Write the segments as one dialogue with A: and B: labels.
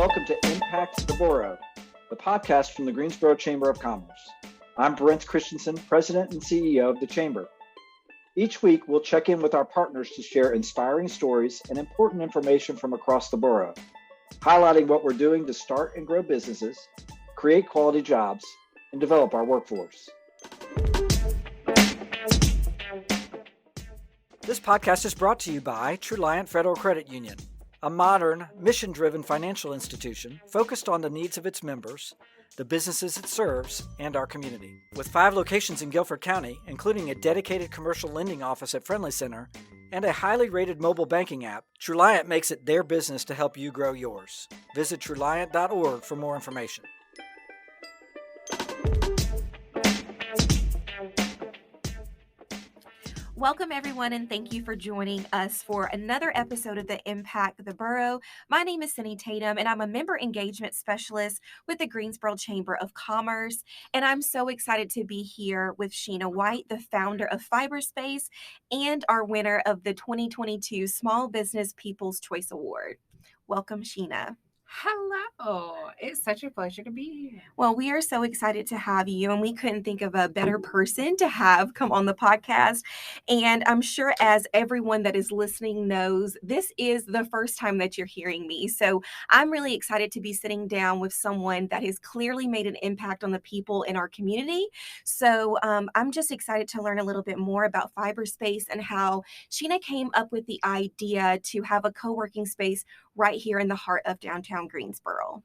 A: welcome to Impact the Borough, the podcast from the Greensboro Chamber of Commerce. I'm Brent Christensen, President and CEO of the Chamber. Each week, we'll check in with our partners to share inspiring stories and important information from across the borough, highlighting what we're doing to start and grow businesses, create quality jobs, and develop our workforce. This podcast is brought to you by Truliant Federal Credit Union, a modern, mission-driven financial institution focused on the needs of its members, the businesses it serves, and our community. With 5 locations in Guilford County, including a dedicated commercial lending office at Friendly Center and a highly rated mobile banking app, Truliant makes it their business to help you grow yours. Visit Truliant.org for more information.
B: Welcome, everyone, and thank you for joining us for another episode of the Impact the Borough. My name is Seny Tatum, and I'm a member engagement specialist with the Greensboro Chamber of Commerce. And I'm so excited to be here with Sheena White, the founder of Fiberspace and our winner of the 2022 Small Business People's Choice Award. Welcome, Sheena.
C: Hello. It's such a pleasure to be here.
B: Well, we are so excited to have you, and we couldn't think of a better person to have come on the podcast. And I'm sure, as everyone that is listening knows, this is the first time that you're hearing me. So I'm really excited to be sitting down with someone that has clearly made an impact on the people in our community. So I'm just excited to learn a little bit more about Fiberspace and how Sheena came up with the idea to have a co-working space right here in the heart of downtown Greensboro.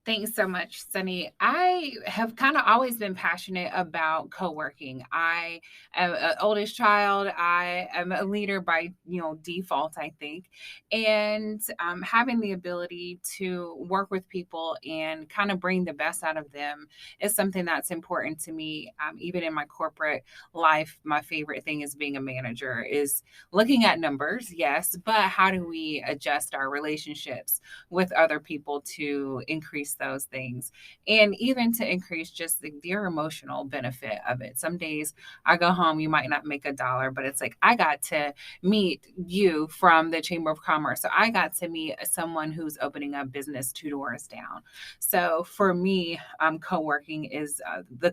C: Thanks so much, Seny. I have kind of always been passionate about co-working. I am an oldest child. I am a leader by, default, I think. And having the ability to work with people and kind of bring the best out of them is something that's important to me. Even in my corporate life, my favorite thing is being a manager, is looking at numbers, yes, but how do we adjust our relationships with other people to increase those things, and even to increase just the emotional benefit of it. Some days I go home, you might not make $1, but it's like, I got to meet you from the Chamber of Commerce. So I got to meet someone who's opening a business 2 doors down. So for me, co-working is the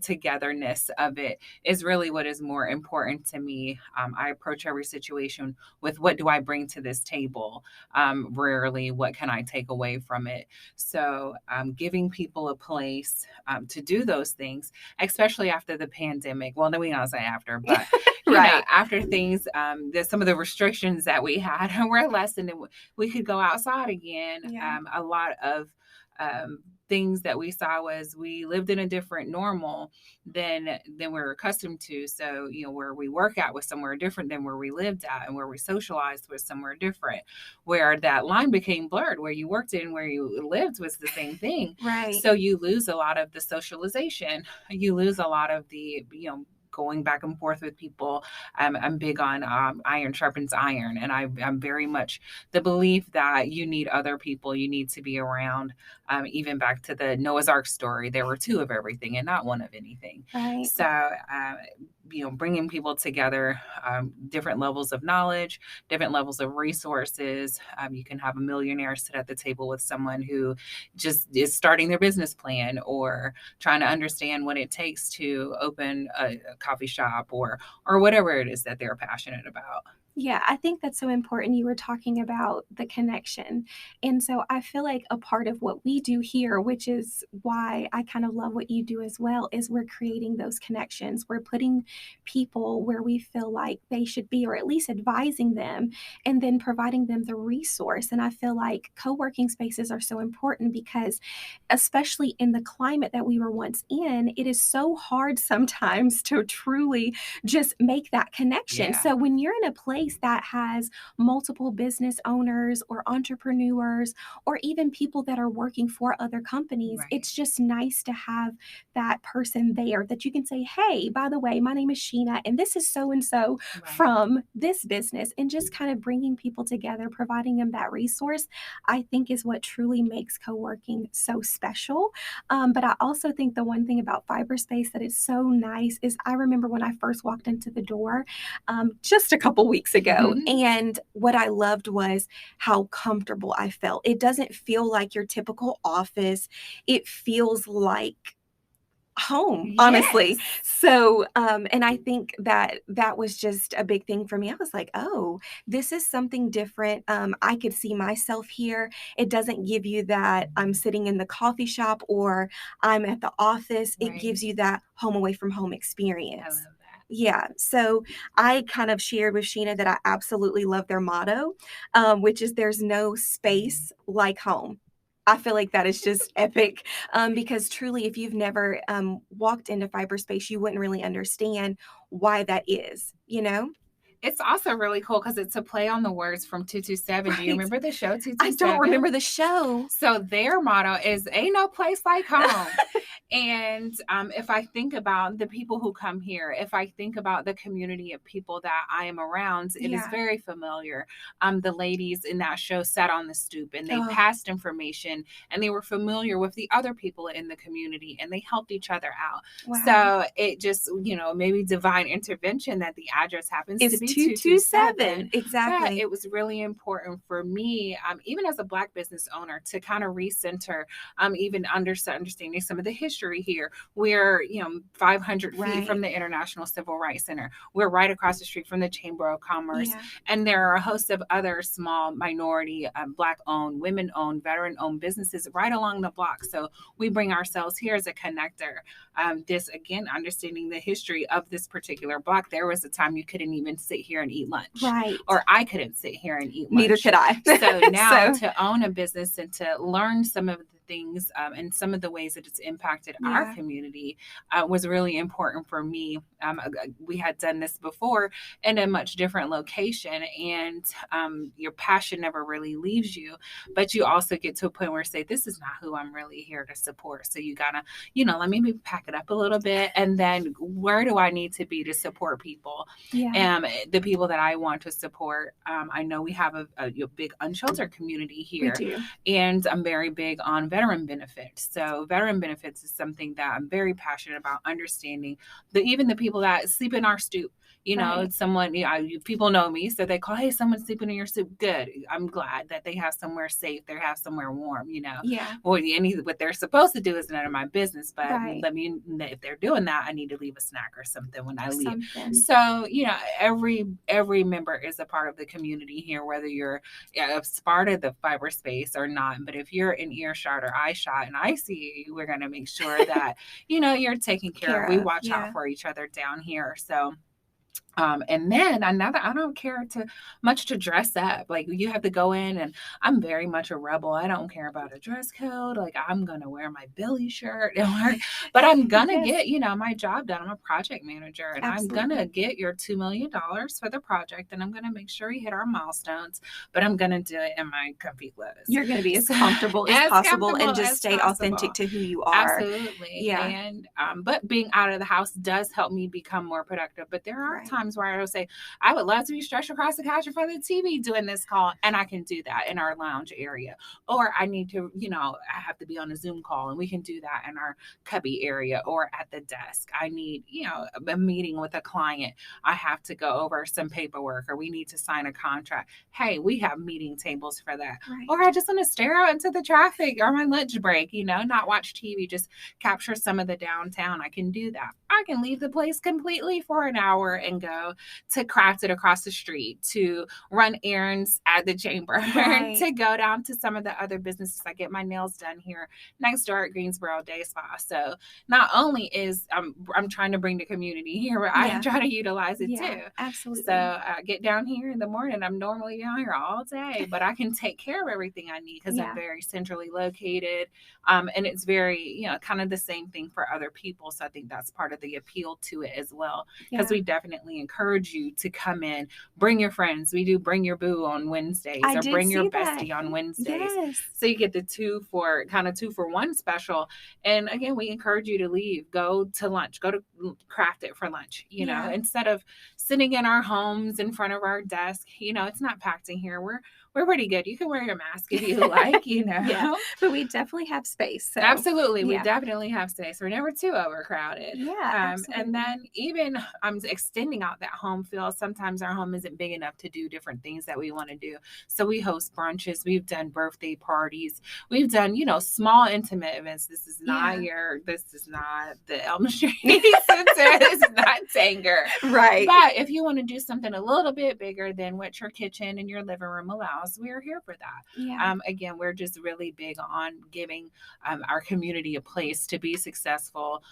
C: togetherness of it is really what is more important to me. I approach every situation with, what do I bring to this table? Rarely, what can I take away from it? So giving people a place to do those things, especially after the pandemic. Well, no, we don't say after, but
B: Right.
C: After things, some of the restrictions that we had were lessened and we could go outside again.
B: Yeah.
C: A lot of things that we saw was we lived in a different normal than we're accustomed to. So, where we work at was somewhere different than where we lived at, and where we socialized was somewhere different, where that line became blurred. Where you worked and where you lived was the same thing.
B: Right.
C: So you lose a lot of the socialization. You lose a lot of the, going back and forth with people. I'm big on iron sharpens iron. And I'm very much the belief that you need other people. You need to be around. Even back to the Noah's Ark story, there were 2 of everything and not 1 of anything.
B: Right.
C: So, bringing people together, different levels of knowledge, different levels of resources. You can have a millionaire sit at the table with someone who just is starting their business plan or trying to understand what it takes to open a coffee shop or whatever it is that they're passionate about.
B: Yeah, I think that's so important. You were talking about the connection. And so I feel like a part of what we do here, which is why I kind of love what you do as well, is we're creating those connections. We're putting people where we feel like they should be, or at least advising them, and then providing them the resource. And I feel like co-working spaces are so important because, especially in the climate that we were once in, it is so hard sometimes to truly just make that connection.
C: Yeah.
B: So when you're in a place that has multiple business owners or entrepreneurs or even people that are working for other companies,
C: Right.
B: it's just nice to have that person there that you can say, hey, by the way, my name is Sheena and this is so-and-so
C: Right.
B: from this business, and just kind of bringing people together, providing them that resource, I think is what truly makes co-working so special. But I also think the one thing about Fiberspace that is so nice is I remember when I first walked into the door just a couple weeks ago. And what I loved was how comfortable I felt. It doesn't feel like your typical office. It feels like home, honestly.
C: Yes.
B: So, and I think that that was just a big thing for me. I was like, oh, this is something different. I could see myself here. It doesn't give you that I'm sitting in the coffee shop or I'm at the office. It
C: Right.
B: gives you that home away from home
C: I
B: experience.
C: love that.
B: Yeah. So I kind of shared with Sheena that I absolutely love their motto, which is there's no space like home. I feel like that is just epic, because truly, if you've never walked into cyberspace, you wouldn't really understand why that is, you know?
C: It's also really cool because it's a play on the words from 227. Do you
B: Right.
C: remember the show
B: I
C: 227?
B: don't remember the show.
C: So their motto is "Ain't no place like home." And if I think about the people who come here, if I think about the community of people that I am around, it is
B: Yeah.
C: very familiar. The ladies in that show sat on the stoop and they
B: Oh.
C: passed information and they were familiar with the other people in the community and they helped each other out.
B: Wow.
C: So it just, maybe divine intervention that the address happens to
B: It's
C: be
B: 227.
C: 227. But
B: Exactly.
C: it was really important for me, even as a Black business owner, to kind of recenter, even understanding some of the history here. We're, 500 feet
B: Right.
C: from the International Civil Rights Center. We're right across the street from the Chamber of Commerce.
B: Yeah.
C: And there are a host of other small minority, Black-owned, women-owned, veteran-owned businesses right along the block. So we bring ourselves here as a connector. This, again, understanding the history of this particular block. There was a time you couldn't even sit here and eat lunch.
B: Right.
C: Or I couldn't sit here and eat lunch.
B: Neither could I.
C: So now to own a business and to learn some of the things and some of the ways that it's impacted our community was really important for me. We had done this before in a much different location, and your passion never really leaves you, but you also get to a point where you say, this is not who I'm really here to support. So you gotta, let me pack it up a little bit, and then where do I need to be to support people? The people that I want to support. I know we have a big unsheltered community here.
B: We do.
C: And I'm very big on veteran benefits. So veteran benefits is something that I'm very passionate about understanding. Even the people that sleep in our stoop.
B: Right.
C: Someone, people know me, so they call, hey, someone's sleeping in your stoop. Good. I'm glad that they have somewhere safe. They have somewhere warm,
B: Yeah.
C: Well, what they're supposed to do is none of my business, but
B: Right.
C: let me, if they're doing that, I need to leave a snack or something when I leave.
B: Something.
C: So, every member is a part of the community here, whether you're a part of the fiber space or not. But if you're in earshot or eye shot and I see you, we're going to make sure that, you're taken care of. We watch out for each other down here. So, and then another, I don't care much to dress up. Like, you have to go in, and I'm very much a rebel. I don't care about a dress code. Like, I'm going to wear my Billy shirt and work, but I'm going to get, my job done. I'm a project manager, and
B: Absolutely.
C: I'm going to get your $2 million for the project, and I'm going to make sure we hit our milestones, but I'm going to do it in my comfy clothes.
B: You're going to be as comfortable as possible and just stay authentic to who you are.
C: Absolutely.
B: Yeah.
C: And, but being out of the house does help me become more productive. But there are times where I will say, I would love to be stretched across the couch in front of the TV doing this call. And I can do that in our lounge area. Or I need to, I have to be on a Zoom call, and we can do that in our cubby area or at the desk. I need, a meeting with a client. I have to go over some paperwork, or we need to sign a contract. Hey, we have meeting tables for that.
B: Right.
C: Or I just want to stare out into the traffic or my lunch break, not watch TV, just capture some of the downtown. I can do that. I can leave the place completely for an hour and go to craft it across the street, to run errands at the chamber, to go down to some of the other businesses. I get my nails done here next door at Greensboro Day Spa. So not only is I'm trying to bring the community here, but I try to utilize it too.
B: Absolutely.
C: So I get down here in the morning. I'm normally down here all day, but I can take care of everything I need because I'm very centrally located. And it's very, kind of the same thing for other people. So I think that's part of the appeal to it as well, because we definitely encourage you to come in, bring your friends. We do bring your boo on Wednesdays, or bring your bestie on Wednesdays.
B: Yes.
C: So you get the 2 for 1 special. And again, we encourage you to leave, go to lunch, go to craft it for lunch, instead of sitting in our homes in front of our desk. It's not packed in here. We're we're pretty good. You can wear your mask if you like,
B: Yeah, but we definitely have space. So
C: Absolutely. We
B: yeah.
C: definitely have space. We're never too overcrowded.
B: Yeah, absolutely.
C: And then even extending out that home feel. Sometimes our home isn't big enough to do different things that we want to do. So we host brunches. We've done birthday parties. We've done, small intimate events. This is not the Elm Street Center. This is not Tanger.
B: Right.
C: But if you want to do something a little bit bigger than what your kitchen and your living room allows, we're here for that.
B: Yeah.
C: Again, we're just really big on giving our community a place to be successful,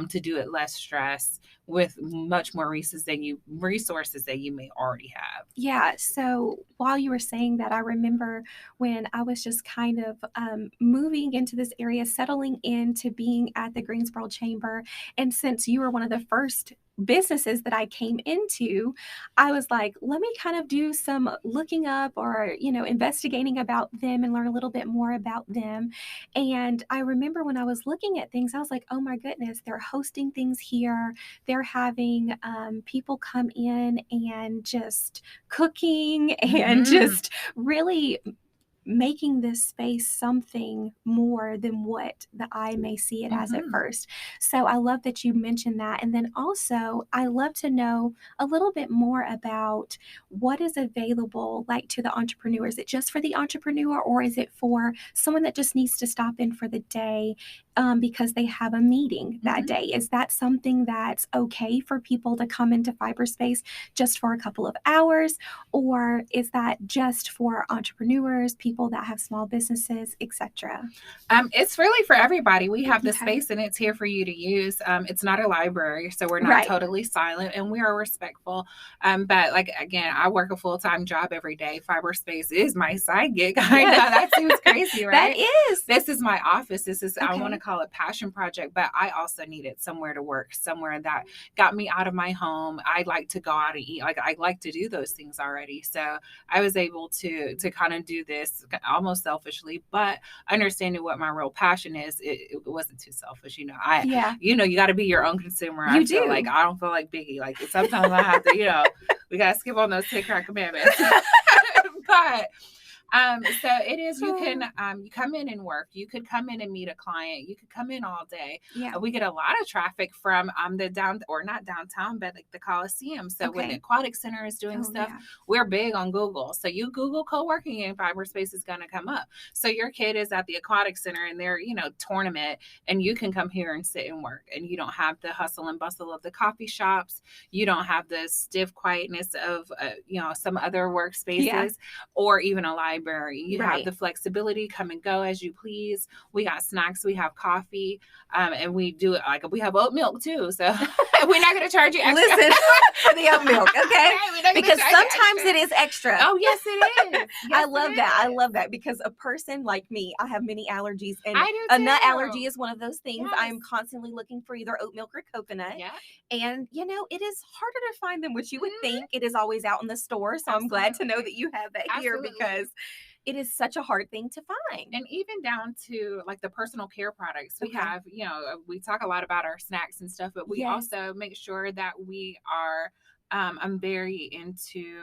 C: to do it less stress with much more resources that you may already have.
B: Yeah. So while you were saying that, I remember when I was just kind of moving into this area, settling into being at the Greensboro Chamber. And since you were one of the first businesses that I came into, I was like, let me kind of do some looking up or, investigating about them and learn a little bit more about them. And I remember when I was looking at things, I was like, oh my goodness, they're hosting things here. They're having people come in and just cooking and just really making this space something more than what the eye may see it as at first. So I love that you mentioned that. And then also, I love to know a little bit more about what is available like to the entrepreneur. Is it just for the entrepreneur, or is it for someone that just needs to stop in for the day because they have a meeting that day? Is that something that's okay for people to come into Fiberspace just for a couple of hours? Or is that just for entrepreneurs, people that have small businesses, etc.?
C: It's really for everybody. We have the space and it's here for you to use. It's not a library, so we're not totally silent, and we are respectful. But again, I work a full-time job every day. Fiberspace is my side gig. I know that seems crazy, right?
B: That is.
C: This is my office. This is, I want to call it passion project, but I also needed somewhere to work, somewhere that got me out of my home. I like to go out and eat. I like to do those things already. So I was able to kind of do this almost selfishly, but understanding what my real passion is, it wasn't too selfish. You got to be your own consumer. I feel like I don't feel like Biggie. Like sometimes I have to, we got to skip on those 10 commandments. But so it is, you can you come in and work. You could come in and meet a client. You could come in all day. Yeah. We get a lot of traffic from the not downtown, but like the Coliseum. So when the Aquatic Center is doing stuff, we're big on Google. So you Google co-working in Fiberspace is going to come up. So your kid is at the Aquatic Center and their tournament, and you can come here and sit and work. And you don't have the hustle and bustle of the coffee shops. You don't have the stiff quietness of some other workspaces or even a library. You have the flexibility, come and go as you please. We got snacks, we have coffee, and we do it we have oat milk too. So we're not going to charge you extra.
B: Listen, for the oat milk, okay? Because sometimes it is extra.
C: Oh, yes, it is.
B: I love that. I love that because a person like me, I have many allergies, and
C: I do
B: a nut allergy is one of those things.
C: Yes.
B: I am constantly looking for either oat milk or coconut.
C: Yeah.
B: And, it is harder to find them, which you would think it is always out in the store. So I'm glad to know that you have that here because it is such a hard thing to find.
C: And even down to like the personal care products, we have, we talk a lot about our snacks and stuff, but we also make sure that we are, I'm very into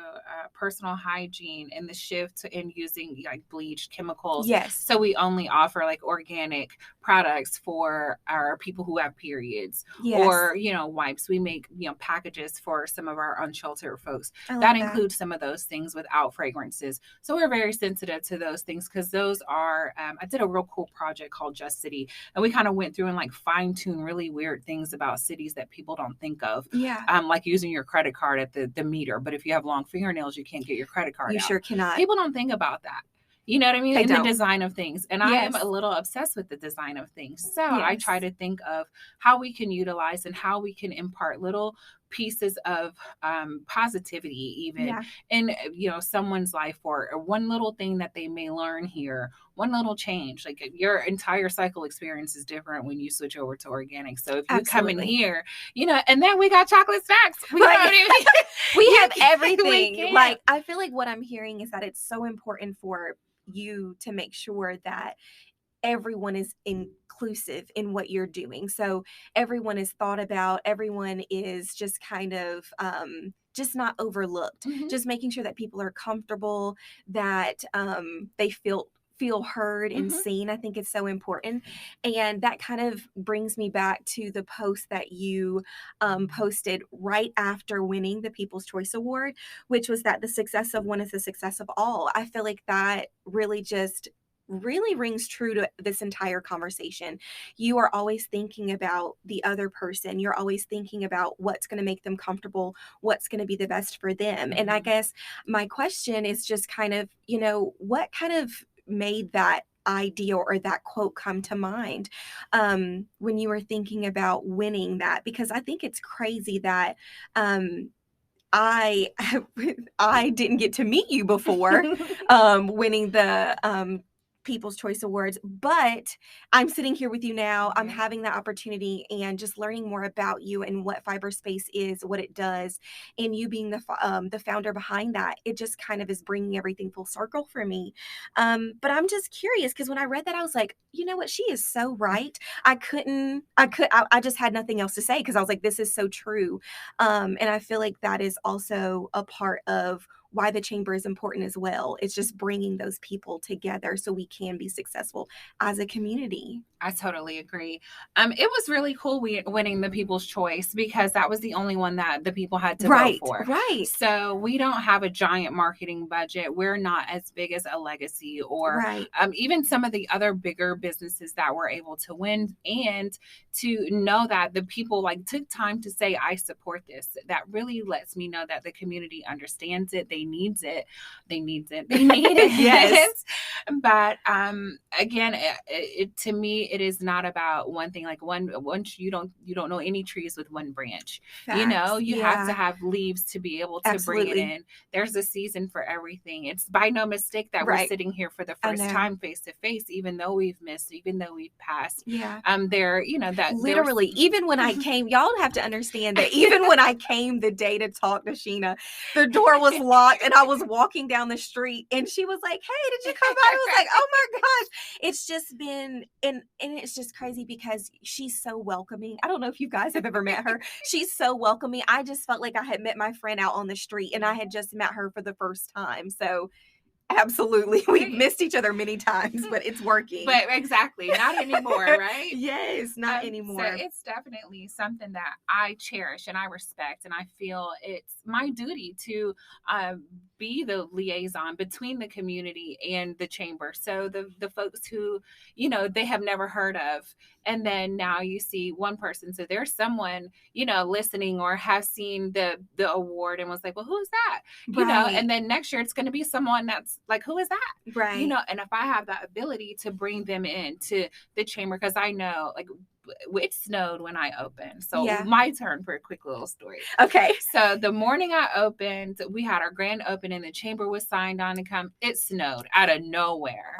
C: personal hygiene and the shift in using like bleached chemicals.
B: Yes.
C: So we only offer like organic products for our people who have periods or, wipes. We make, packages for some of our unsheltered folks. That includes some of those things without fragrances. So we're very sensitive to those things because those are, I did a real cool project called Just City. And we kind of went through and like fine tune really weird things about cities that people don't think of.
B: Yeah.
C: Like using your credit card at the meter. But if you have long fingernails, you can't get your credit card out.
B: You sure cannot.
C: People don't think about that. You know what I mean?
B: They
C: and
B: don't.
C: The design of things. And I am a little obsessed with the design of things. So I try to think of how we can utilize and how we can impart little pieces of positivity even in someone's life, or one little thing that they may learn here, one little change. Like your entire cycle experience is different when you switch over to organic. So if you come in here, and then we got chocolate snacks. We
B: have everything. Like I feel like what I'm hearing is that it's so important for you to make sure that everyone is inclusive in what you're doing. So everyone is thought about, everyone is just kind of just not overlooked,
C: Mhm.
B: just making sure that people are comfortable, that they feel heard and
C: Mhm.
B: seen. I think it's so important. And that kind of brings me back to the post that you posted right after winning the People's Choice Award, which was that the success of one is the success of all. I feel like that really rings true to this entire conversation. You are always thinking about the other person. You're always thinking about what's going to make them comfortable, what's going to be the best for them. And I
C: Mhm.
B: guess my question is just kind of, what kind of made that idea or that quote come to mind when you were thinking about winning that? Because I think it's crazy that I I didn't get to meet you before winning the People's Choice Awards, but I'm sitting here with you now. I'm
C: Mhm.
B: having that opportunity and just learning more about you and what Fiberspace is, what it does, and you being the founder behind that. It just kind of is bringing everything full circle for me. But I'm just curious because when I read that, I was like, you know what? She is so right. I just had nothing else to say because I was like, this is so true. And I feel like that is also a part of why the chamber is important as well. It's just bringing those people together so we can be successful as a community.
C: I totally agree. It was really cool winning the People's Choice because that was the only one that the people had to vote
B: Right,
C: for.
B: right,
C: So we don't have a giant marketing budget. We're not as big as a Legacy or
B: right.
C: even some of the other bigger businesses that were able to win. And to know that the people like took time to say, I support this, that really lets me know that the community understands it. They needs it. They needs it. They need it.
B: Yes.
C: But again, to me, it is not about one thing. Like once you don't know any trees with one branch.
B: Facts.
C: You have to
B: Yeah,
C: have leaves to be able to bring it
B: absolutely.
C: in. There's a season for everything. It's by no mistake that we're
B: Right.
C: sitting here for the
B: I
C: first
B: know.
C: time face to face, even though we've missed, even though we've passed.
B: Yeah.
C: There, that there was.
B: Literally, even when I came, y'all have to understand that even when I came the day to talk to Sheena, the door was locked and I was walking down the street and she was like, hey, did you come by? I was like, oh my gosh. It's just been, and it's just crazy because she's so welcoming. I don't know if you guys have ever met her. She's so welcoming. I just felt like I had met my friend out on the street and I had just met her for the first time. So absolutely. We've missed each other many times, but it's working.
C: But exactly, not anymore, right?
B: Yes, not
C: So
B: anymore.
C: it's definitely something that I cherish and I respect, and I feel it's my duty to be the liaison between the community and the chamber. So the folks who they have never heard of, and then now you see one person. So there's someone listening or has seen the award and was like, well, who's that?
B: Right.
C: And then next year it's going to be someone that's like, who is that?
B: Right.
C: And if I have that ability to bring them into the chamber, because I know like it snowed when I opened. So
B: Yeah.
C: my turn for a quick little story.
B: Okay.
C: So the morning I opened, we had our grand opening. The chamber was signed on to come. It snowed out of nowhere.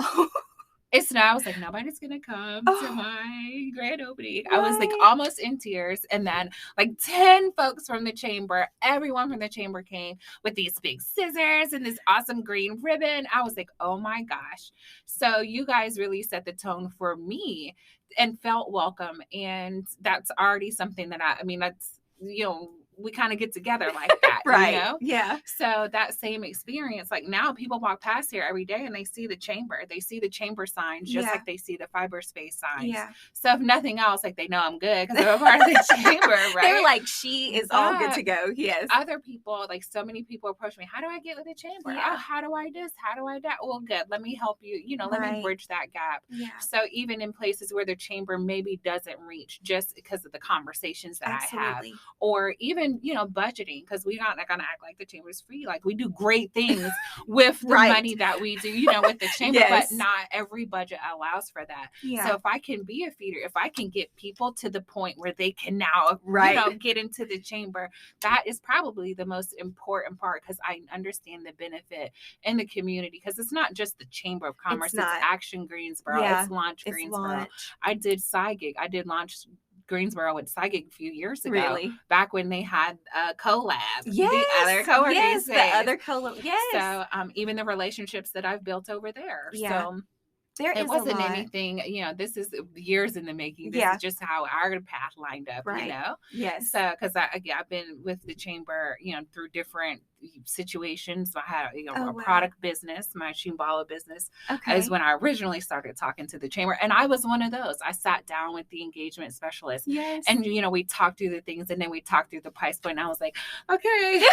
C: It snowed. I was like, nobody's gonna come to my grand opening. I was like almost in tears. And then like 10 folks from the chamber, everyone from the chamber came with these big scissors and this awesome green ribbon. I was like, oh my gosh. So you guys really set the tone for me and felt welcome. And that's already something that that's, we kind of get together like that,
B: Right. Yeah.
C: So that same experience, like now people walk past here every day and they see the chamber. They see the chamber signs just like they see the Fiberspace signs.
B: Yeah.
C: So if nothing else, like they know I'm good because I'm a part of the chamber, right?
B: They were like, she is all good to go. Yes.
C: Other people, like so many people approach me, how do I get with the chamber?
B: Yeah.
C: Oh, how do I this? How do I that? Well, good. Let me help you, let me bridge that gap.
B: Yeah.
C: So even in places where the chamber maybe doesn't reach just because of the conversations that I have, or even, budgeting, because we're not going to act like the chamber is free. Like we do great things with the money that we do, with the chamber, but not every budget allows for that.
B: Yeah.
C: So if I can be a feeder, if I can get people to the point where they can now, get into the chamber, that is probably the most important part because I understand the benefit in the community because it's not just the Chamber of Commerce, it's Action Greensboro, it's Launch Greensboro. I did SciGig. I did Launch Greensboro with SciGig a few years ago.
B: Really?
C: Back when they had a collab.
B: Yes.
C: The other co-working
B: the other collab. Yes.
C: So even the relationships that I've built over there.
B: Yeah.
C: So
B: There
C: It
B: is a
C: wasn't
B: lot.
C: anything, this is years in the making. This
B: Yeah.
C: is just how our path lined up,
B: Right. Yes.
C: So, because I've been with the chamber, through different situations. I had,
B: Oh,
C: a
B: wow.
C: product business, my Chimbala business,
B: Okay.
C: is when I originally started talking to the chamber. And I was one of those. I sat down with the engagement specialist
B: Yes.
C: and, we talked through the things, and then we talked through the price point. And I was like, okay,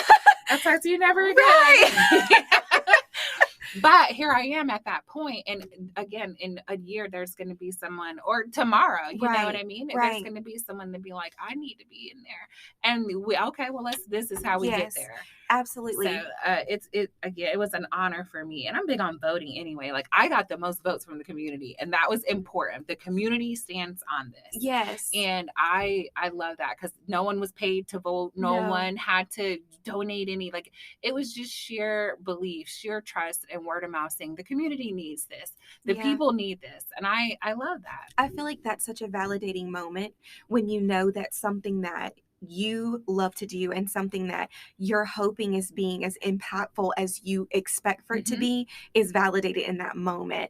C: I'll talk to you never again.
B: Right.
C: But here I am at that point. And again, in a year, there's going to be someone, or tomorrow, you know what I mean?
B: Right.
C: There's going to be someone to be like, I need to be in there. And this is how we get there.
B: Absolutely.
C: So it was an honor for me. And I'm big on voting anyway. Like, I got the most votes from the community, and that was important. The community stands on this.
B: Yes.
C: And I love that, because no one was paid to vote. No one had to donate any. Like, it was just sheer belief, sheer trust, and word of mouth saying the community needs this. The people need this. And I love that.
B: I feel like that's such a validating moment when you know that something that you love to do and something that you're hoping is being as impactful as you expect for it to be is validated in that moment,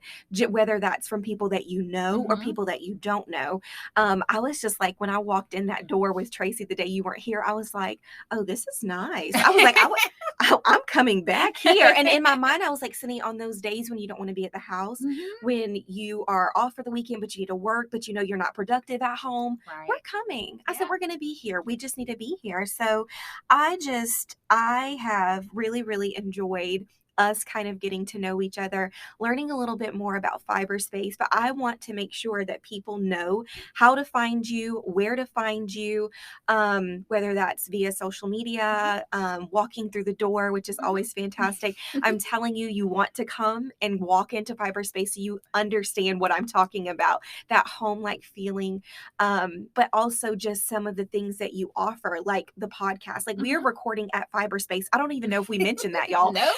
B: whether that's from people that you know or people that you don't know. I was just like, when I walked in that door with Tracy the day you weren't here, I was like, oh, this is nice. I was like, I'm coming back here. And in my mind, I was like, Seny, on those days when you don't want to be at the house, when you are off for the weekend, but you need to work, but you're not productive at home, we're coming. I said, we're going to be here. We just need to be here. So I have really, really enjoyed us kind of getting to know each other, learning a little bit more about Fiberspace, but I want to make sure that people know how to find you, where to find you, whether that's via social media, walking through the door, which is always fantastic. I'm telling you, you want to come and walk into Fiberspace so you understand what I'm talking about, that home-like feeling, but also just some of the things that you offer, like the podcast. Like, we are recording at Fiberspace. I don't even know if we mentioned that, y'all.
C: Nope.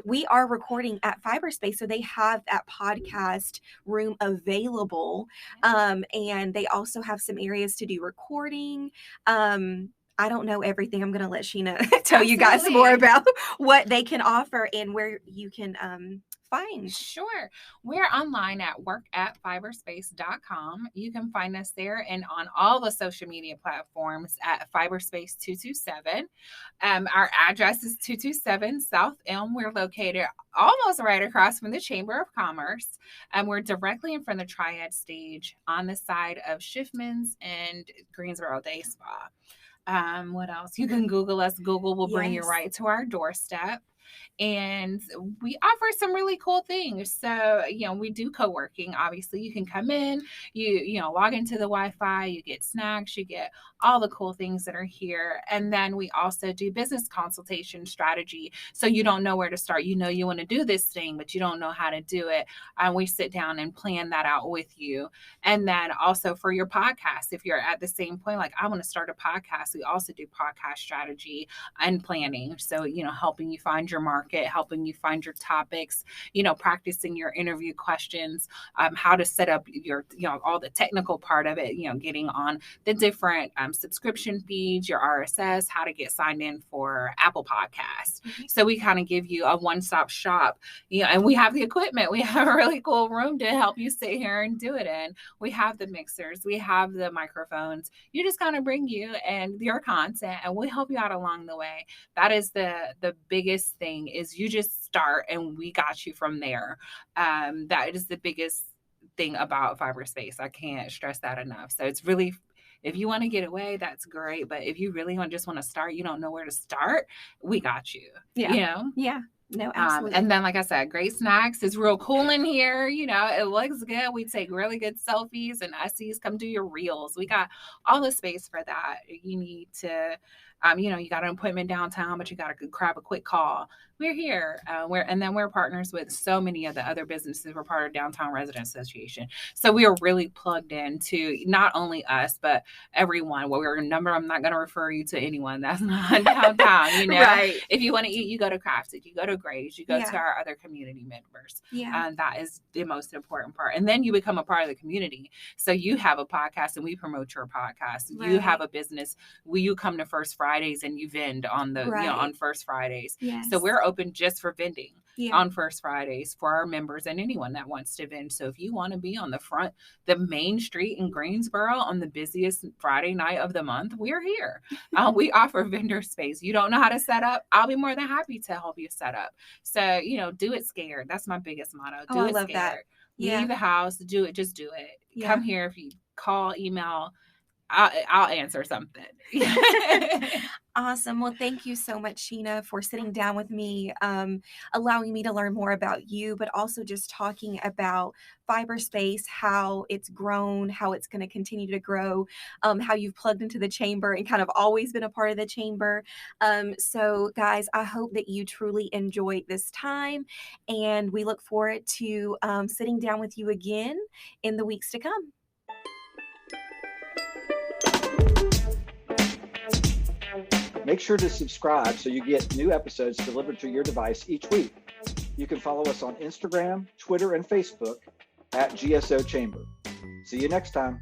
B: We are recording at Fiberspace, so they have that podcast room available, and they also have some areas to do recording. I don't know everything. I'm going to let Sheena tell you guys more about what they can offer and where you can find.
C: Sure. We're online at workatfiberspace.com. You can find us there and on all the social media platforms at Fiberspace 227. Our address is 227 South Elm. We're located almost right across from the Chamber of Commerce. We're directly in front of the Triad Stage on the side of Schiffman's and Greensboro Day Spa. What else? You can Google us. Google will bring you right to our doorstep. And we offer some really cool things. So, we do co-working. Obviously, you can come in, you log into the Wi-Fi, you get snacks, you get all the cool things that are here. And then we also do business consultation strategy. So you don't know where to start. You want to do this thing, but you don't know how to do it. And we sit down and plan that out with you. And then also for your podcast, if you're at the same point, like, I want to start a podcast, we also do podcast strategy and planning. So, helping you find your market, helping you find your topics, practicing your interview questions, how to set up your, all the technical part of it, getting on the different subscription feeds, your RSS, how to get signed in for Apple Podcasts. So we kind of give you a one-stop shop, and we have the equipment. We have a really cool room to help you sit here and do it in. We have the mixers, we have the microphones. You just kind of bring you and your content, and we'll help you out along the way. That is the biggest thing, is you just start and we got you from there. That is the biggest thing about Fiberspace. I can't stress that enough. So it's really, if you want to get away, that's great. But if you really just want to start, you don't know where to start, we got you.
B: Yeah. No, absolutely.
C: And then, like I said, great snacks. It's real cool in here. It looks good. We take really good selfies and Ussies. Come do your reels. We got all the space for that. You need to, you got an appointment downtown, but you got to grab a quick call. We're here. We're partners with so many of the other businesses. We're part of Downtown Resident Association. So we are really plugged into not only us, but everyone. Well, we're a number. I'm not going to refer you to anyone that's not downtown.
B: Right.
C: If you want to eat, you go to Crafted, you go to Graves, you go to our other community members. And that is the most important part. And then you become a part of the community. So you have a podcast and we promote your podcast. Right. You have a business. You come to First Fridays and you vend on the, on First Fridays.
B: Yes.
C: So we're open just for vending.
B: Yeah.
C: on First Fridays for our members and anyone that wants to vend. So if you want to be on the main street in Greensboro on the busiest Friday night of the month, we're here. We offer vendor space. You don't know how to set up? I'll be more than happy to help you set up. So, do it scared. That's my biggest motto.
B: Oh,
C: Do
B: I
C: it
B: love
C: scared.
B: that. Yeah.
C: Leave the house. Do it. Just do it.
B: Yeah.
C: Come here. If you call, email, I'll answer something.
B: Awesome. Well, thank you so much, Sheena, for sitting down with me, allowing me to learn more about you, but also just talking about Fiberspace, how it's grown, how it's going to continue to grow, how you've plugged into the chamber and kind of always been a part of the chamber. So, guys, I hope that you truly enjoyed this time, and we look forward to sitting down with you again in the weeks to come.
A: Make sure to subscribe so you get new episodes delivered to your device each week. You can follow us on Instagram, Twitter, and Facebook at GSO Chamber. See you next time.